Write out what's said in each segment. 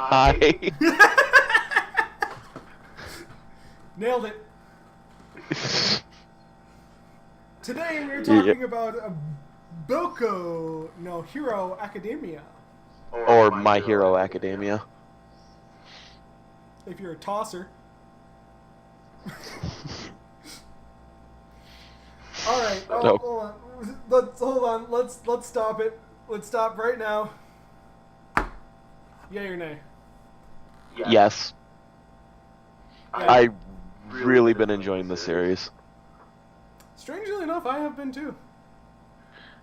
Hi. Nailed it. Today we're talking about Hero Academia. Or My Hero Academia. If you're a tosser. Alright, No. hold on. Let's stop it. Let's stop right now. Yay or nay? Yes. Yeah. I've really been enjoying the series. Strangely enough, I have been too.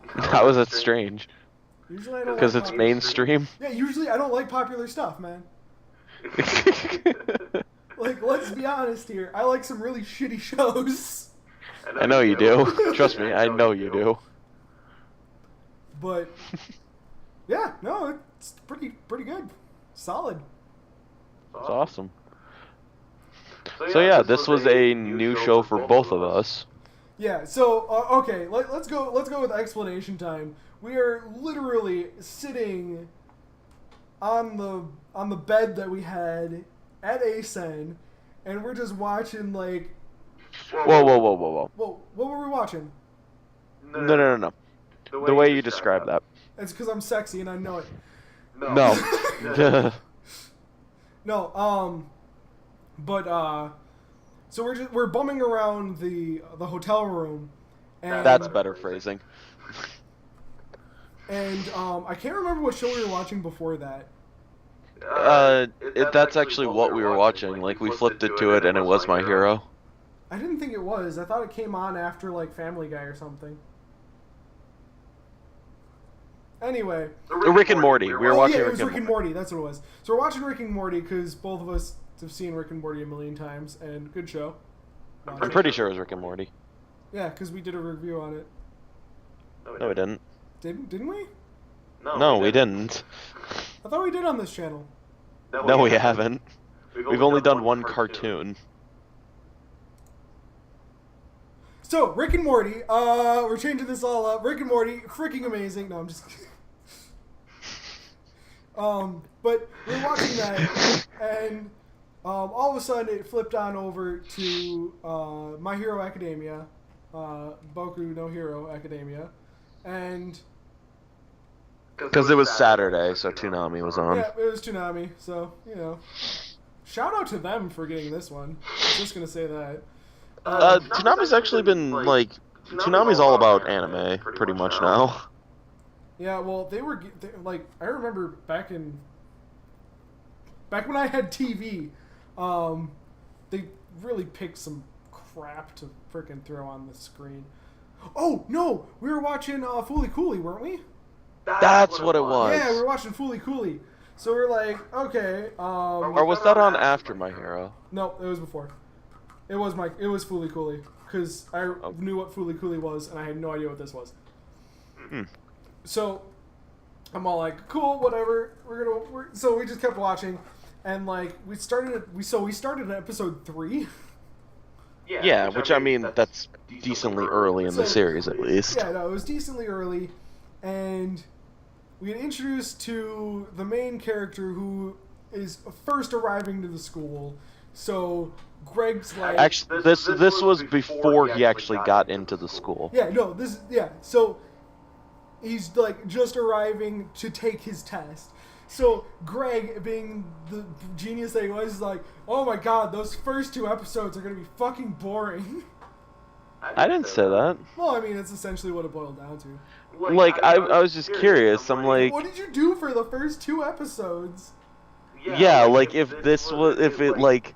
How is that strange? Usually I don't Because like it's popular- mainstream? Yeah, usually I don't like popular stuff, man. Like, let's be honest here. I like some really shitty shows. I know you do. Trust me, I know you do. But yeah, no, it's pretty good. Solid. It's awesome. So yeah, this was a new show for both of us. Yeah, so okay, let's go with explanation time. We are literally sitting on the bed that we had at ASEN, and we're just watching like. Whoa. Whoa, what were we watching? No. The way you describe that. It's because I'm sexy and I know it. No. No, so we're bumming around the hotel room, and That's better phrasing. And I can't remember what show we were watching before that. That's actually what we were watching. Like, we flipped it to it and it was My Hero. I didn't think it was. I thought it came on after like Family Guy or something. Anyway, Rick and Morty. We were watching it was Rick and Morty. That's what it was. So we're watching Rick and Morty because both of us have seen Rick and Morty a million times, and good show. I'm pretty sure it was Rick and Morty. Yeah, because we did a review on it. No, we didn't. Didn't we? No, we didn't. I thought we did on this channel. No, we haven't. We've only done one cartoon. So, Rick and Morty, we're changing this all up. Rick and Morty, freaking amazing. No, I'm just kidding. But we're watching that, and all of a sudden it flipped on over to My Hero Academia, Boku no Hero Academia, and... Because it was Saturday, so Toonami was on. Yeah, it was Toonami, so, you know. Shout out to them for getting this one. Just gonna say that. Toonami's actually been, like... Toonami's all about anime, pretty much now. Yeah, well, like, I remember back when I had TV, they really picked some crap to frickin' throw on the screen. Oh, no! We were watching Fooly Cooly, weren't we? That's what it was. Yeah, we were watching Fooly Cooly. So we're like, okay, Or was that on after My Hero? No, it was before. It was Fooly Cooly, because I knew what Fooly Cooly was, and I had no idea what this was. So, I'm all like, cool, whatever. So we just kept watching, and like we started at episode 3. Yeah, which I mean, that's decently early in the series, at least. Yeah, no, it was decently early, and we get introduced to the main character who is first arriving to the school. So Greg's like... Actually, this was before he actually got into the school. Yeah, no, so he's like just arriving to take his test. So Greg, being the genius that he was, is like, oh my god, those first 2 episodes are going to be fucking boring. I didn't say that. Well, I mean, it's essentially what it boiled down to. Like, I was just curious. I'm like... What did you do for the first 2 episodes? Yeah, like, if it, like,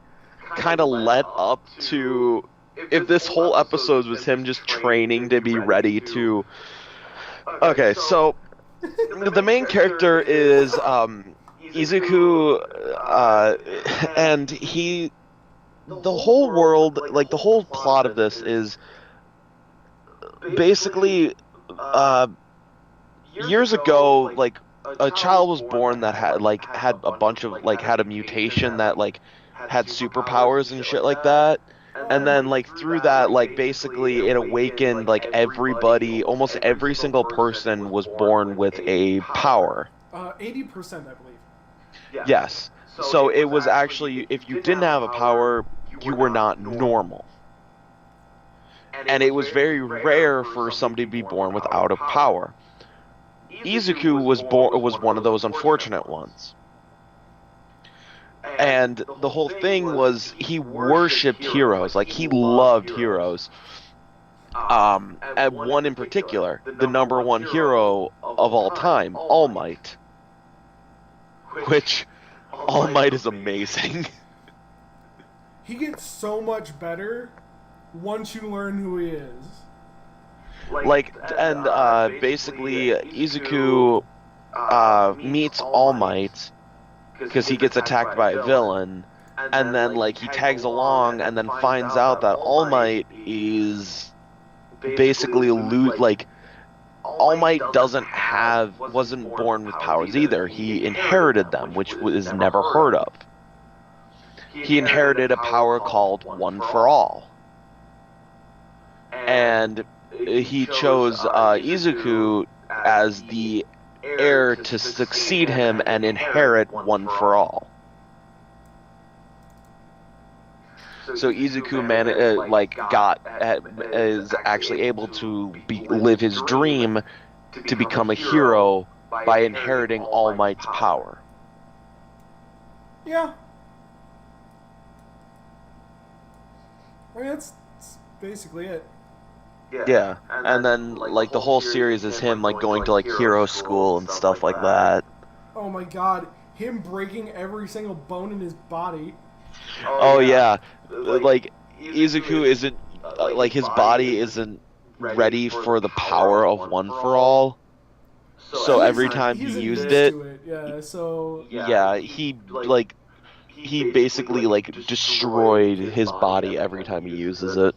kind of led up to... If this whole episode was him just training to be ready to... Okay, so... The main character is, Izuku, and he... The whole world, like, the whole plot of this is... Basically, years ago, like, a child was born that had a bunch of, like, had a mutation that, like, had superpowers and shit like that. And then, like, through that, like, basically it awakened, like, everybody, almost every single person was born with a power. 80%, I believe. Yes. So it was actually, if you didn't have a power, you were not normal. And it was very rare for somebody to be born without a power. Izuku was one of those unfortunate ones. And the whole thing was he worshipped heroes, like he loved heroes. And one in particular, the number one hero of all time, All Might. Which All Might is amazing. He gets so much better once you learn who he is. Basically, Izuku meets All Might because he gets attacked by a villain, and then like he tags along and then finds out that All Might is basically All Might wasn't born with powers either. He inherited them, which is never heard of. He inherited a power called One for All. And he chose Izuku as the heir to succeed him and inherit One for All. So Izuku is actually able to live his dream to become a hero by inheriting All Might's power. Yeah. I mean, that's basically it. Yeah, and then like the whole series is him like going to like hero school and stuff like that. Oh my god, him breaking every single bone in his body. Oh yeah, like Izuku isn't like his body isn't ready for the power of One for All. So every time he used it, he basically like destroyed his body every time he uses it.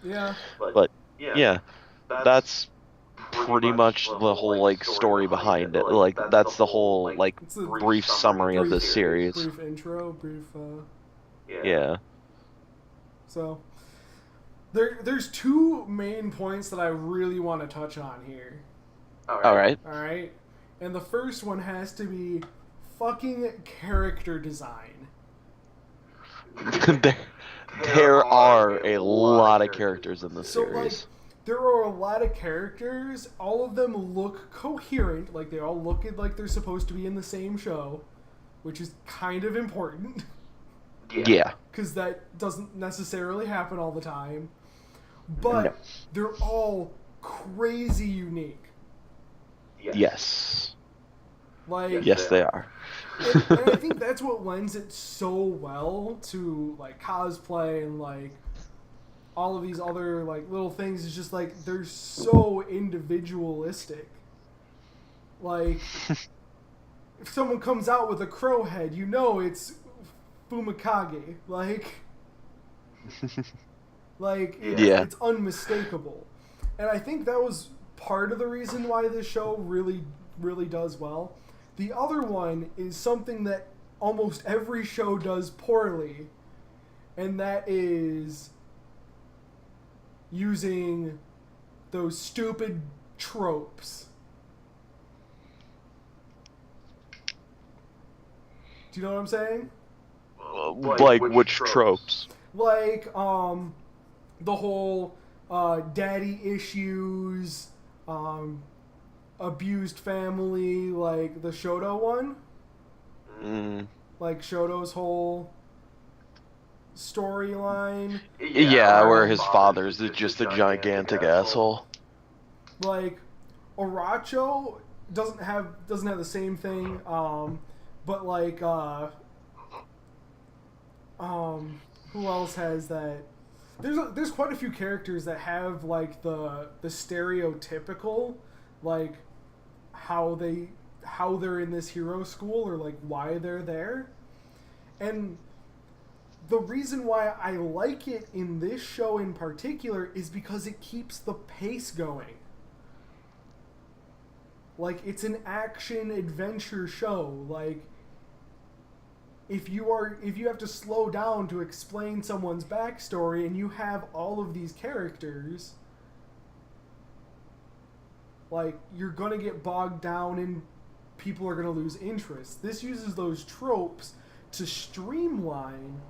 Yeah. But yeah, that's pretty much the whole like story behind it. Like that's the whole like brief summary of this series. Brief intro, Yeah. So there's two main points that I really want to touch on here. All right. And the first one has to be fucking character design. There are a lot of characters in this series. Like, there are a lot of characters. All of them look coherent. Like, they all look like they're supposed to be in the same show, which is kind of important. Yeah. Because that doesn't necessarily happen all the time. But they're all crazy unique. Yes. Like, yes, they are. and I think that's what lends it so well to like cosplay and like all of these other like little things. It's just like they're so individualistic. Like if someone comes out with a crow head, you know it's Fumikage. It's unmistakable. And I think that was part of the reason why this show really, really does well. The other one is something that almost every show does poorly, and that is using those stupid tropes. Do you know what I'm saying? Like which tropes? Like, the whole daddy issues, abused family, like the Shoto one. Like Shoto's whole storyline. Yeah, where his father's just a gigantic asshole. Like Aracho doesn't have the same thing, but like who else has that? There's quite a few characters that have like the stereotypical like how they're in this hero school or like why they're there. And the reason why I like it in this show in particular is because it keeps the pace going. Like, it's an action adventure show. Like, if you have to slow down to explain someone's backstory and you have all of these characters, like, you're gonna get bogged down in people are going to lose interest. This uses those tropes to streamline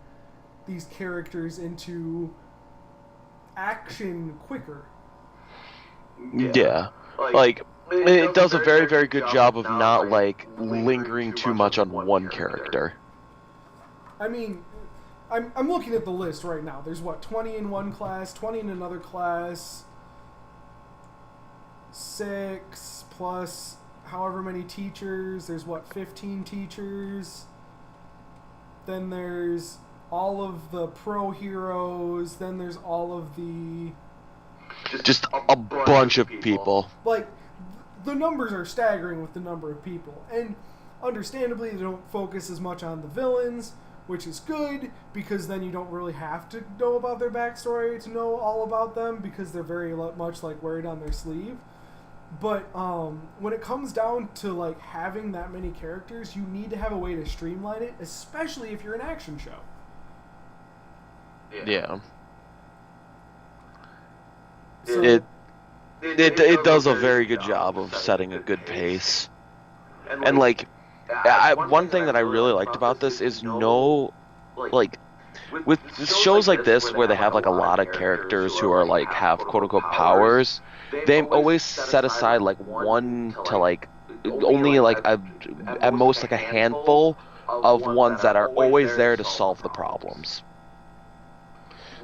these characters into action quicker. Yeah. Like, it does a very, very good job of not, like, lingering too much on one character. I mean, I'm looking at the list right now. There's, 20 in one class, 20 in another class, 6 plus however many teachers. There's, 15 teachers. Then there's all of the pro heroes. Then there's all of the... Just a bunch of people. Like, the numbers are staggering with the number of people. And understandably, they don't focus as much on the villains, which is good, because then you don't really have to know about their backstory to know all about them, because they're very much, like, wearing on their sleeve. But when it comes down to, like, having that many characters, you need to have a way to streamline it, especially if you're an action show. Yeah. So, It does a very good job of setting a good pace. And, like, one thing that I really liked about this is like, with shows like this where they have, like, a lot of characters who are, like, have quote-unquote powers, they always set aside, like, one to, like, only, like, at most, like, a handful of ones that are always there to solve the problems.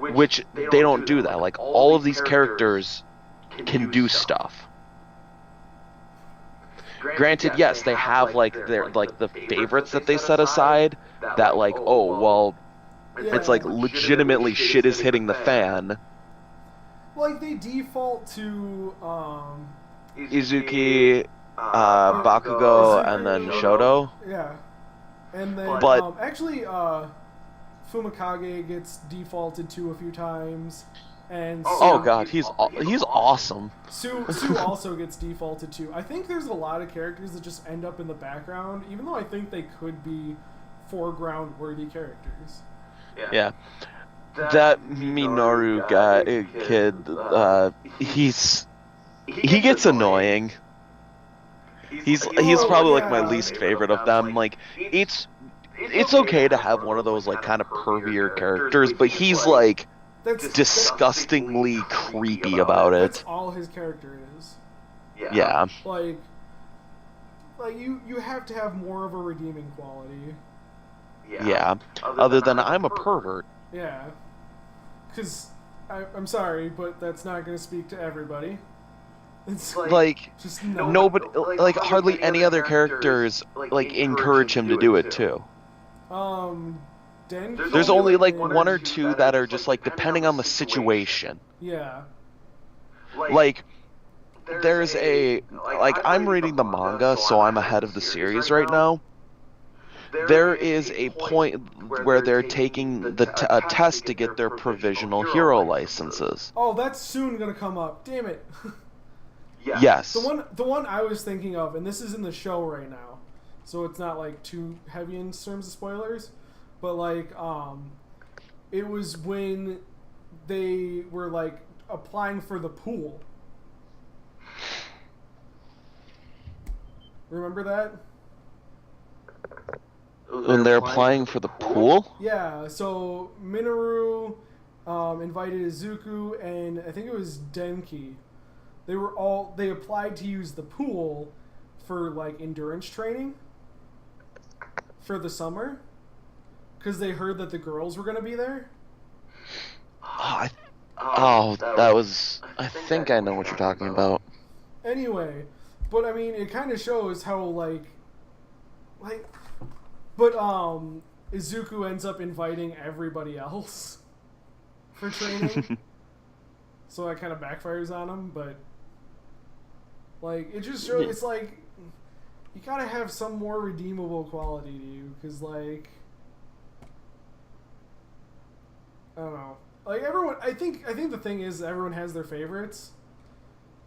Which they don't do that. Like, all of these characters can do stuff. Granted, yes, they have, like, their, like, the favorites that they set aside that, like, oh, well, it's, like, legitimately shit is hitting the fan. like, they default to, Izuki, Bakugo, and then Shoto. Yeah. And then, But- actually, Fumikage gets defaulted to a few times. And Oh god, he's awesome. Sue also gets defaulted to. I think there's a lot of characters that just end up in the background, even though I think they could be foreground-worthy characters. Yeah. That Minoru kid, he gets annoying. He's probably, like, my least favorite of them. Like, it's okay to have one of those, like, kind of pervier characters, but he's, like, disgustingly creepy about That's it. all his character is. Yeah. Like you have to have more of a redeeming quality. Yeah. Other than I'm a pervert. Yeah. Because, I'm sorry, but that's not going to speak to everybody. It's Like, just nobody, like, hardly any other characters, like, encourage him to do it, too. Denki, There's only, like, one or two that are just, like, depending on the situation. Yeah. Like, there's like, I'm reading the manga, so I'm ahead of the series right now. There is a point where they're taking a test to get their provisional hero licenses. Oh, that's soon going to come up. Damn it. Yes. The one I was thinking of, and this is in the show right now, so it's not, like, too heavy in terms of spoilers, but, like, it was when they were, like, applying for the pool. Remember that? When they're applying for the pool? Yeah, so Minoru invited Izuku and I think it was Denki. They applied to use the pool for, like, endurance training for the summer because they heard that the girls were going to be there. I think I know what you're talking about. Anyway, but I mean, it kind of shows how, but Izuku ends up inviting everybody else for training. So that kind of backfires on him, but, like, it just shows, it's like, you gotta have some more redeemable quality to you, because, like, I don't know. Like, everyone, I think the thing is everyone has their favorites,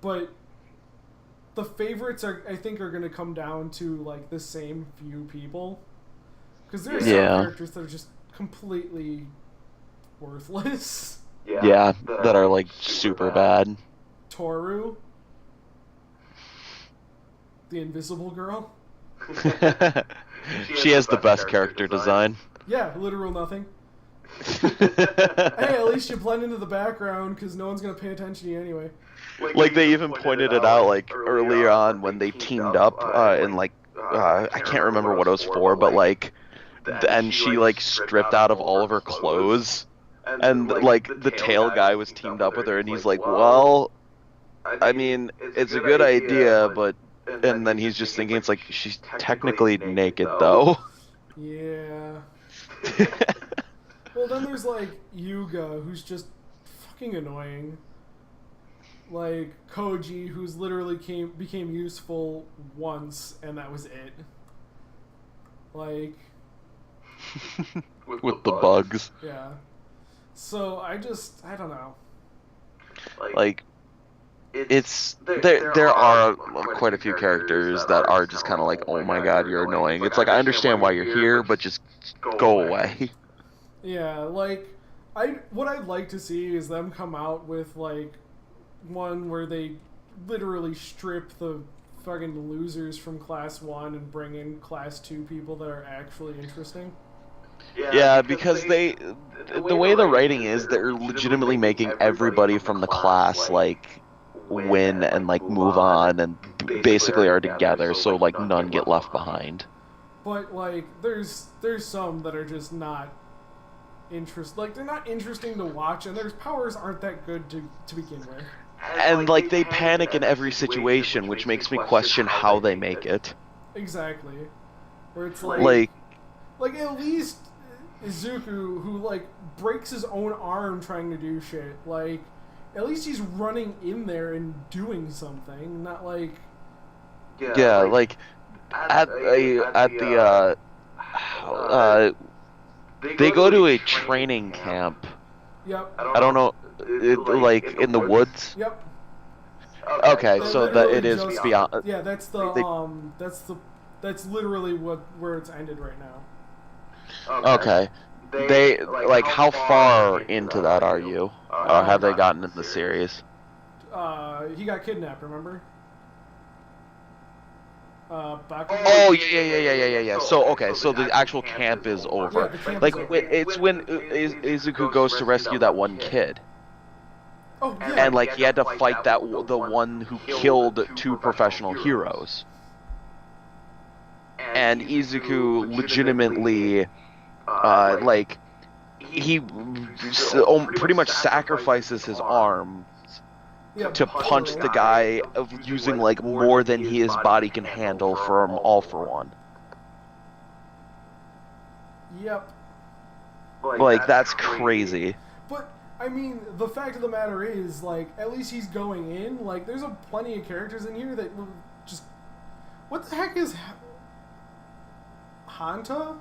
but the favorites I think are going to come down to, like, the same few people. Because there are some characters that are just completely worthless. Yeah, that are, like, super bad. Toru. The invisible girl. She has the best character design. Yeah, literal nothing. Hey, at least you blend into the background because no one's gonna pay attention to you anyway. Like they even pointed it out like earlier on when they teamed up in like I can't remember what it was for, but like and she like stripped out of all of her clothes, and like the tail guy was teamed up with her, and he's like, well, I mean, it's a good idea, but and then he's just thinking it's like she's technically naked though. Yeah. Well, then there's like Yuga, who's just fucking annoying. Like Koji, who's literally became useful once, and that was it. Like. With the bugs. Yeah. So I don't know. Like, it's there are quite a few characters that are just kind of like, oh my god, you're annoying. It's like I understand why you're here, but just go away. Yeah, like what I'd like to see is them come out with like one where they literally strip the fucking losers from class 1 and bring in class 2 people that are actually interesting. Yeah, because the way the writing is, they're legitimately making everybody from the class like win and like move on and basically are together, so like none get left behind. But like there's some that are just not they're not interesting to watch, and their powers aren't that good to begin with. And like they panic in every situation, which makes me question how they make it. Exactly. Where it's like at least Izuku, who like breaks his own arm trying to do shit, like at least he's running in there and doing something, not like yeah, like at the they go to a training camp. Yep. I don't know, like in the woods. Yep. Okay, so that it is beyond. Yeah, that's literally where it's ended right now. Okay. They like how far into that are you? Or have they gotten in the series? He got kidnapped, remember? Baku? Oh yeah. So okay, so the actual camp is over. Yeah, the camp like is over. it's when Izuku goes to rescue that one kid. Oh, yeah. And like he had to fight the one who killed 2 professional heroes. And Izuku legitimately like he pretty much sacrifices his arm to punch the guy of using like more than his body can handle for All For One. Yep. Like that's crazy. But I mean, the fact of the matter is, like, at least he's going in. Like, there's plenty of characters in here that just. What the heck is Hanta?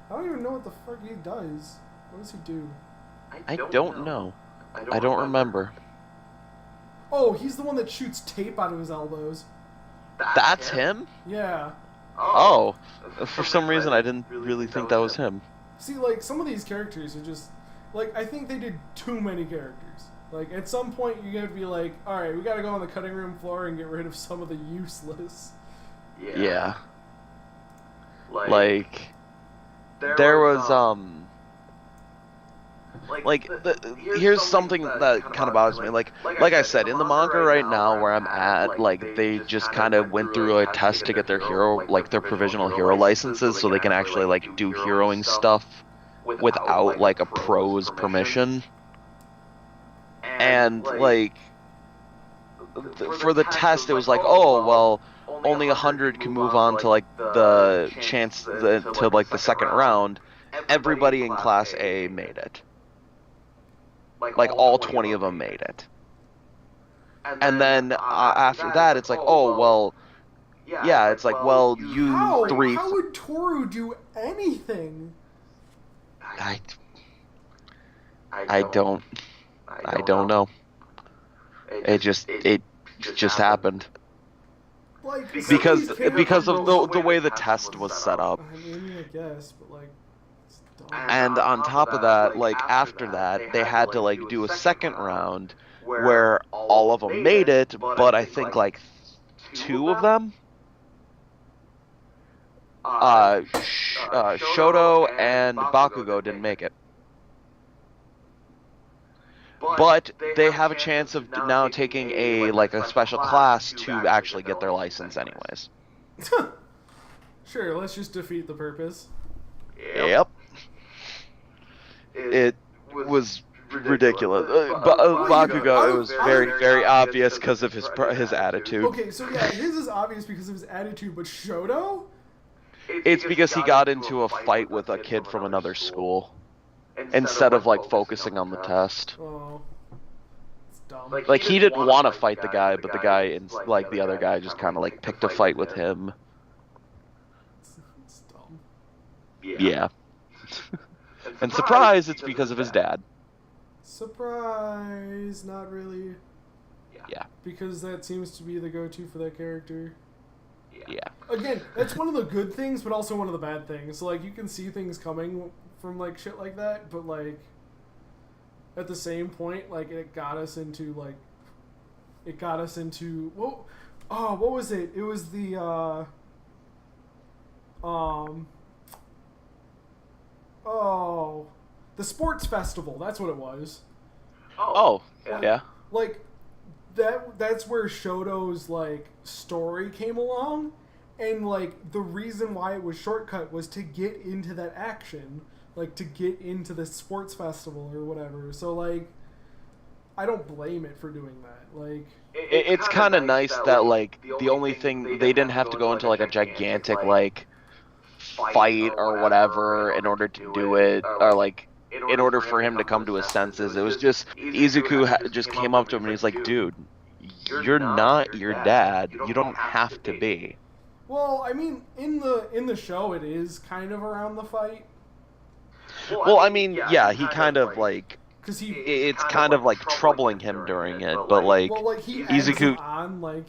I don't even know what the fuck he does. What does he do? I don't know. I don't remember. Oh, he's the one that shoots tape out of his elbows. That's him? Yeah. Oh, for some reason I didn't really think that was him. See, like, some of these characters are just, like, I think they did too many characters. Like, at some point you have to be like, alright, we gotta go on the cutting room floor and get rid of some of the useless. Yeah. Like there was here's something that kind of bothers me. Like I said, in the manga right now where I'm at, like they just kind of went through a test to get their their provisional hero licenses so they can actually like do heroing stuff without like a pro's permission. And like for the test it was like, oh well, only 100 can move on to like the chance to like the second round. Everybody in Class A made it. Like all 20 of them made it. And then after that, it's like, oh well, yeah. It's like, well, you three. How would Toru do anything? I don't know. It just happened. Like, Because of the way the test was set up. I mean, I guess, but like. And on top of that, like after that, they had to like do a second round where all of them made it, but I think like 2 of them Shoto and Bakugo didn't make it. But they have a chance of now taking a special class to actually get their license anyways. Sure, let's just defeat the purpose. Yep. It was ridiculous. Bakugo, it was very, very obvious because of his attitude. Okay, so yeah, his is obvious because of his attitude, but Shoto? It's because he got into a fight with a kid from another school instead of focusing on the test. Oh, it's dumb. Like he didn't want to fight the guy, but the guy the other guy just kind of picked a fight with him. It's dumb. Yeah. And surprise, it's because of his dad. Surprise! Not really. Yeah. Because that seems to be the go-to for that character. Yeah. Again, that's one of the good things, but also one of the bad things. So, you can see things coming from, shit like that, but, at the same point, it got us into, what was it? It was the, the sports festival. That's what it was. Oh, yeah. That's where Shoto's story came along, and the reason why it was shortcut was to get into that action, to get into the sports festival or whatever. So I don't blame it for doing that. It's kind of nice that the only thing they didn't have to go into a gigantic fight or whatever in order to do it, or in order for him to come to his senses. It was just Izuku just came up to him and he's like, dude, you're not your dad. You don't have to be. Well, I mean, in the show, it is kind of around the fight. Well, I mean, yeah, he kind of because it's kind of troubling him during it, but he Izuku on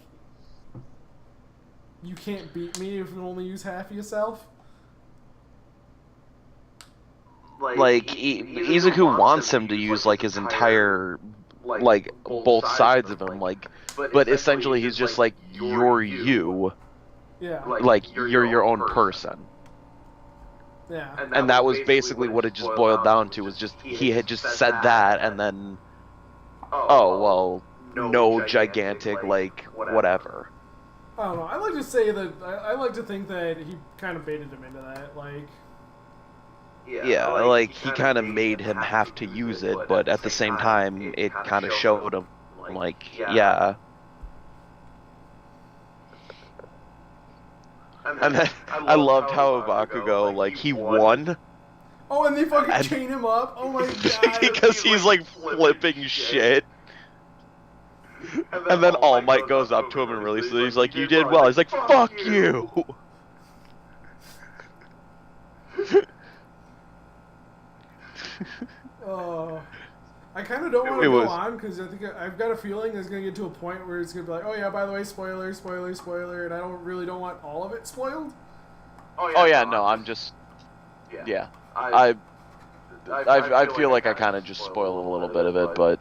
you can't beat me if you only use half of yourself. Izuku wants him to use his entire both sides of him, but essentially he's just you're you. Yeah. You're your own person. Yeah. And that was basically what it just boiled down to, was just he had just said that, and then no gigantic whatever. I don't know. I like to say that I like to think that he kind of baited him into that, Yeah, he kind of made him have to use it, but at the same time, it kind of showed him, yeah. And then I loved how Bakugo, he won. Oh, and they fucking chain him up? Oh my god. Because he's, flipping shit. And then All Might goes up to him and releases it. He's like, you did well. He's like, fuck you! I kind of don't want to go on, because I think I've got a feeling it's going to get to a point where it's going to be like, oh yeah, by the way, spoiler, spoiler, spoiler, and I don't want all of it spoiled. Oh yeah, no, I'm just, yeah. I feel like I kind of just spoiled a little bit of it, but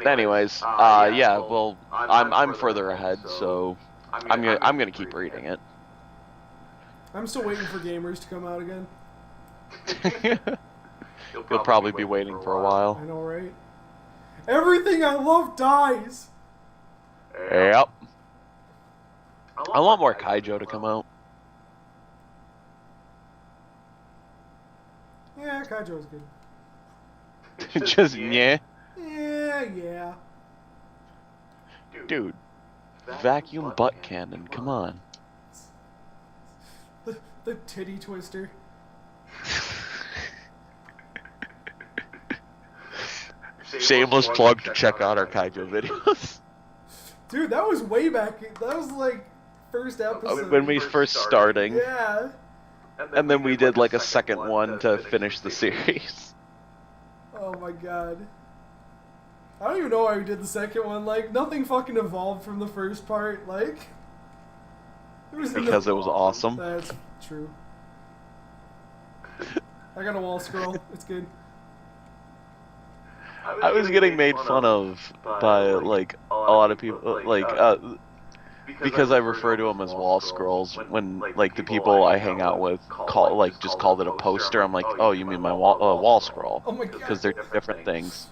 anyways, yeah, well, I'm further ahead, so I'm gonna keep reading it. I'm still waiting for Gamers to come out again. You'll probably be waiting for a while. I know, right? Everything I love dies! Yep. I want more Kaijo to come out. Yeah, Kaijo's good. Just, yeah. Yeah. Dude, vacuum butt cannon, come on. The titty twister. Shameless plug to check out our Kaijo videos. Dude, that was way back. That was first episode. When we first starting. Yeah. And then we did a second one to finish the series. Oh my god. I don't even know why we did the second one. Nothing fucking evolved from the first part. Because it was awesome. That's true. I got a wall scroll. It's good. I was getting made fun of by a lot of people. because I refer to them as wall scrolls when like the people I hang out with just called it a poster. I'm like, oh, you mean my wall scroll? Oh my Because god. they're different things.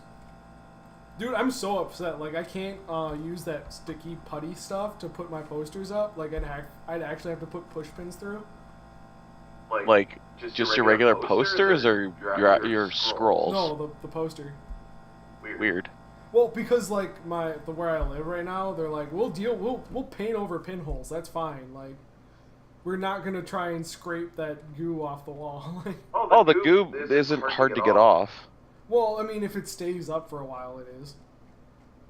Dude, I'm so upset. Like, I can't use that sticky putty stuff to put my posters up. Like, I'd actually have to put push pins through. Like just your regular posters or your scrolls? No, the poster. Weird. Well, because like where I live right now, they're like, we'll paint over pinholes. That's fine. Like, we're not gonna try and scrape that goo off the wall. Like, oh, the goo isn't hard to get off. well, I mean, if it stays up for a while, it is.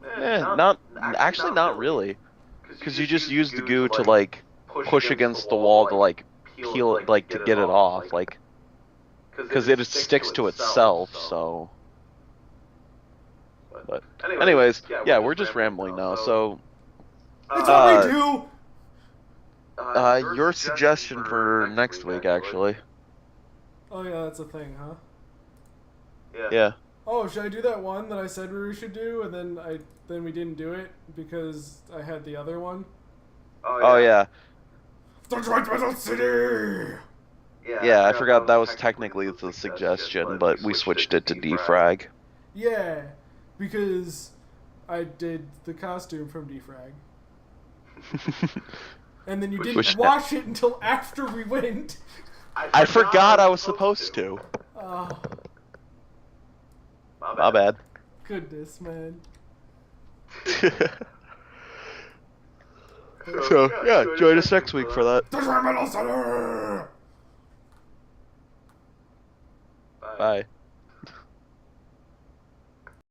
Not really, because you just use the goo to like push against the wall to like peel it, like to get it off, like because it sticks to itself. So, but anyways, yeah, we're just rambling now. So, It's what we do. your suggestion for next week, actually. Oh yeah, that's a thing, huh? Yeah. Oh, should I do that one that I said we should do, and then we didn't do it because I had the other one? Oh yeah. Detroit Metal City! Yeah, I forgot that was technically the suggestion, but we switched it to defrag. Yeah, because I did the costume from Defrag. And then you didn't watch it until after we went. I forgot I was supposed to. Oh. My bad. Goodness, man. So, yeah, join us next week for that. Detroit Metal City! Bye.